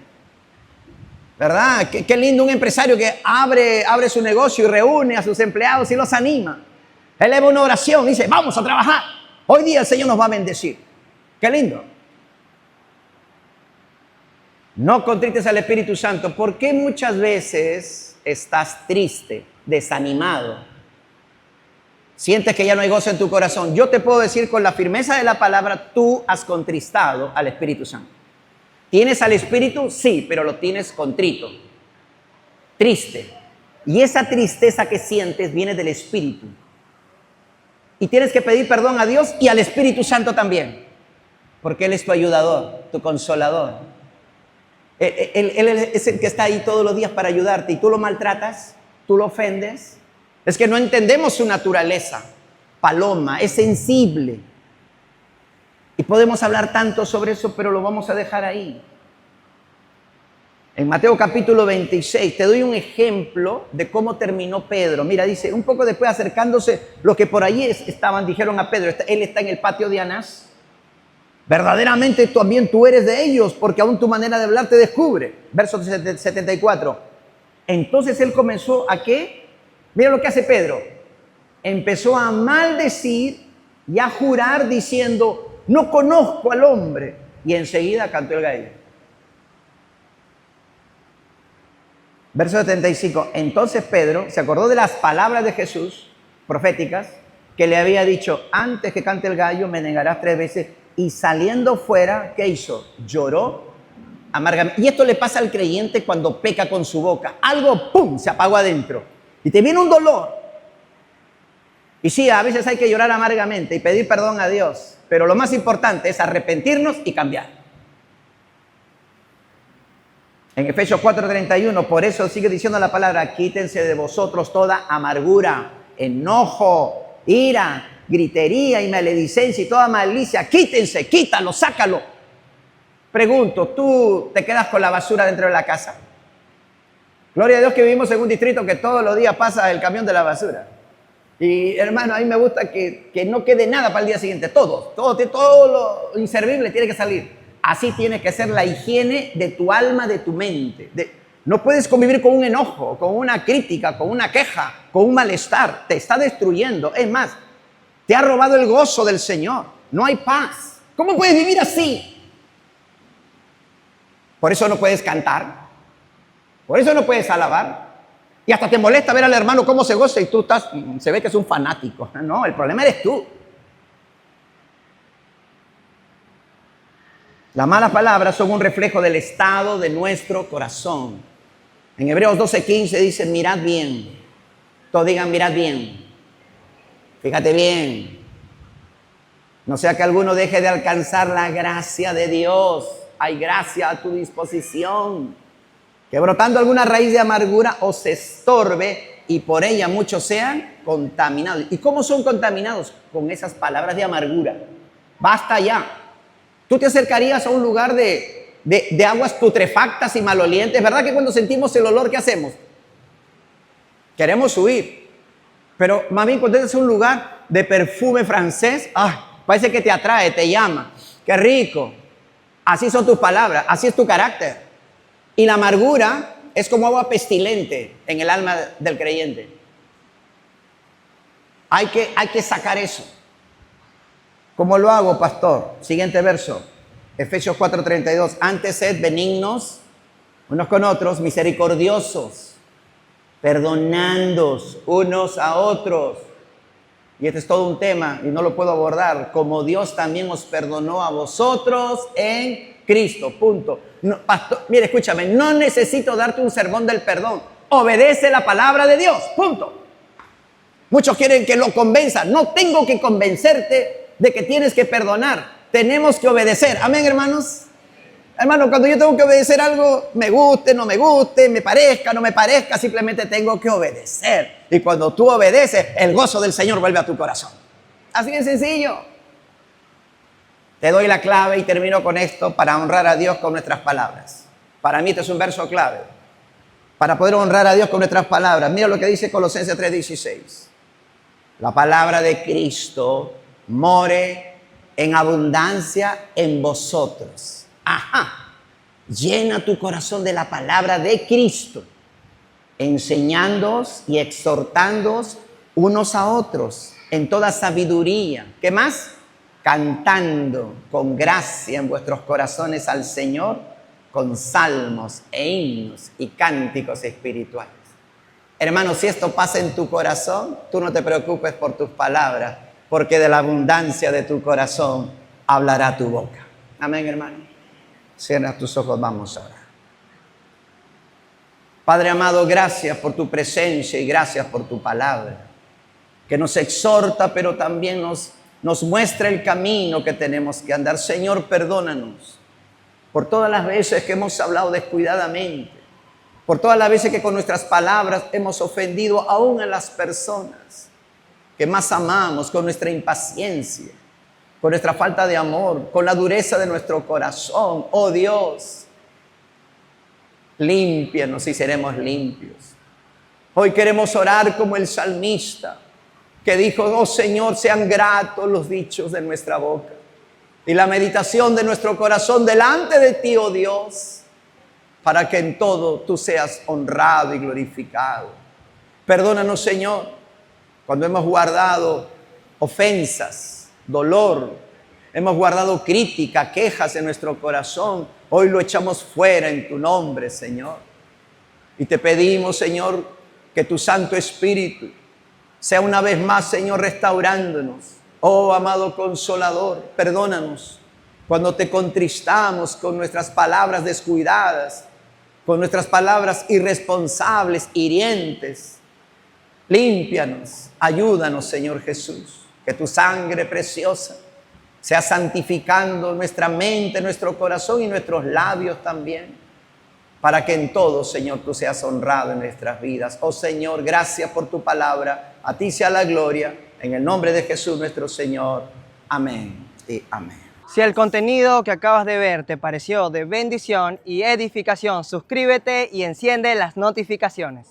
¿verdad? Qué lindo un empresario que abre su negocio y reúne a sus empleados y los anima. Eleva una oración y dice: vamos a trabajar. Hoy día el Señor nos va a bendecir. Qué lindo. No contristes al Espíritu Santo. ¿Por qué muchas veces estás triste, desanimado? Sientes que ya no hay gozo en tu corazón. Yo te puedo decir con la firmeza de la palabra: tú has contristado al Espíritu Santo. ¿Tienes al Espíritu? Sí, pero lo tienes contrito, triste. Y esa tristeza que sientes viene del Espíritu. Y tienes que pedir perdón a Dios y al Espíritu Santo también, porque Él es tu ayudador, tu consolador. Él es el que está ahí todos los días para ayudarte, y tú lo maltratas, tú lo ofendes. Es que no entendemos su naturaleza. Paloma, es sensible. Y podemos hablar tanto sobre eso, pero lo vamos a dejar ahí. En Mateo capítulo 26, te doy un ejemplo de cómo terminó Pedro. Mira, dice, un poco después acercándose, los que por allí estaban, dijeron a Pedro: él está en el patio de Anás. Verdaderamente también tú eres de ellos, porque aún tu manera de hablar te descubre. Verso 74. Entonces él comenzó a ¿qué? Mira lo que hace Pedro. Empezó a maldecir y a jurar diciendo: no conozco al hombre. Y enseguida cantó el gallo. Verso 75. Entonces Pedro se acordó de las palabras de Jesús, proféticas, que le había dicho: antes que cante el gallo me negarás 3 veces. Y saliendo fuera, ¿qué hizo? Lloró amargamente. Y esto le pasa al creyente cuando peca con su boca. Algo, ¡pum!, se apagó adentro. Y te viene un dolor. Y sí, a veces hay que llorar amargamente y pedir perdón a Dios. Pero lo más importante es arrepentirnos y cambiar. En Efesios 4:31, por eso sigue diciendo la palabra: quítense de vosotros toda amargura, enojo, ira, gritería y maledicencia y toda malicia. Quítense, quítalo, sácalo. Pregunto, ¿tú te quedas con la basura dentro de la casa? Gloria a Dios que vivimos en un distrito que todos los días pasa el camión de la basura. Y hermano, a mí me gusta que no quede nada para el día siguiente. Todo lo inservible tiene que salir. Así tiene que ser la higiene de tu alma, de tu mente. No puedes convivir con un enojo, con una crítica, con una queja, con un malestar. Te está destruyendo. Es más, te ha robado el gozo del Señor. No hay paz. ¿Cómo puedes vivir así? Por eso no puedes cantar. Por eso no puedes alabar. Y hasta te molesta ver al hermano cómo se goza y tú se ve que es un fanático. No, el problema eres tú. Las malas palabras son un reflejo del estado de nuestro corazón. En Hebreos 12:15 dice, mirad bien. Todos digan, mirad bien. Fíjate bien. No sea que alguno deje de alcanzar la gracia de Dios. Hay gracia a tu disposición. Que brotando alguna raíz de amargura os estorbe y por ella muchos sean contaminados. ¿Y cómo son contaminados? Con esas palabras de amargura. Basta ya. Tú te acercarías a un lugar de aguas putrefactas y malolientes. ¿Verdad que cuando sentimos el olor, qué hacemos? Queremos huir. Pero más bien cuando es un lugar de perfume francés, parece que te atrae, te llama. ¡Qué rico! Así son tus palabras, así es tu carácter. Y la amargura es como agua pestilente en el alma del creyente. Hay que sacar eso. ¿Cómo lo hago, pastor? Siguiente verso, Efesios 4:32. Antes sed benignos unos con otros, misericordiosos, perdonándoos unos a otros. Y este es todo un tema y no lo puedo abordar. Como Dios también os perdonó a vosotros en Cristo. Punto. No, pastor, mire, escúchame, no necesito darte un sermón del perdón. Obedece la palabra de Dios. Punto. Muchos quieren que lo convenza. No tengo que convencerte de que tienes que perdonar. Tenemos que obedecer. Amén, hermanos. Hermano, cuando yo tengo que obedecer algo, me guste, no me guste, me parezca, no me parezca, simplemente tengo que obedecer. Y cuando tú obedeces, el gozo del Señor vuelve a tu corazón. Así de sencillo. Te doy la clave y termino con esto para honrar a Dios con nuestras palabras. Para mí este es un verso clave. Para poder honrar a Dios con nuestras palabras. Mira lo que dice Colosenses 3:16. La palabra de Cristo more en abundancia en vosotros. Llena tu corazón de la palabra de Cristo, enseñándoos y exhortándoos unos a otros en toda sabiduría. ¿Qué más? Cantando con gracia en vuestros corazones al Señor con salmos e himnos y cánticos espirituales. Hermano, si esto pasa en tu corazón, tú no te preocupes por tus palabras, porque de la abundancia de tu corazón hablará tu boca. Amén, hermano. Cierra tus ojos, vamos a orar. Padre amado, gracias por tu presencia y gracias por tu palabra, que nos exhorta, pero también nos muestra el camino que tenemos que andar. Señor, perdónanos por todas las veces que hemos hablado descuidadamente, por todas las veces que con nuestras palabras hemos ofendido aún a las personas que más amamos, con nuestra impaciencia, con nuestra falta de amor, con la dureza de nuestro corazón. Oh Dios, límpianos y seremos limpios. Hoy queremos orar como el salmista, que dijo, oh Señor, sean gratos los dichos de nuestra boca y la meditación de nuestro corazón delante de ti, oh Dios, para que en todo tú seas honrado y glorificado. Perdónanos, Señor, cuando hemos guardado ofensas, dolor, hemos guardado crítica, quejas en nuestro corazón. Hoy lo echamos fuera en tu nombre, Señor. Y te pedimos, Señor, que tu Santo Espíritu sea una vez más, Señor, restaurándonos. Oh, amado Consolador, perdónanos cuando te contristamos con nuestras palabras descuidadas, con nuestras palabras irresponsables, hirientes. Límpianos, ayúdanos, Señor Jesús, que tu sangre preciosa sea santificando nuestra mente, nuestro corazón y nuestros labios también, para que en todo, Señor, tú seas honrado en nuestras vidas. Oh Señor, gracias por tu palabra. A ti sea la gloria. En el nombre de Jesús nuestro Señor. Amén y amén. Si el contenido que acabas de ver te pareció de bendición y edificación, suscríbete y enciende las notificaciones.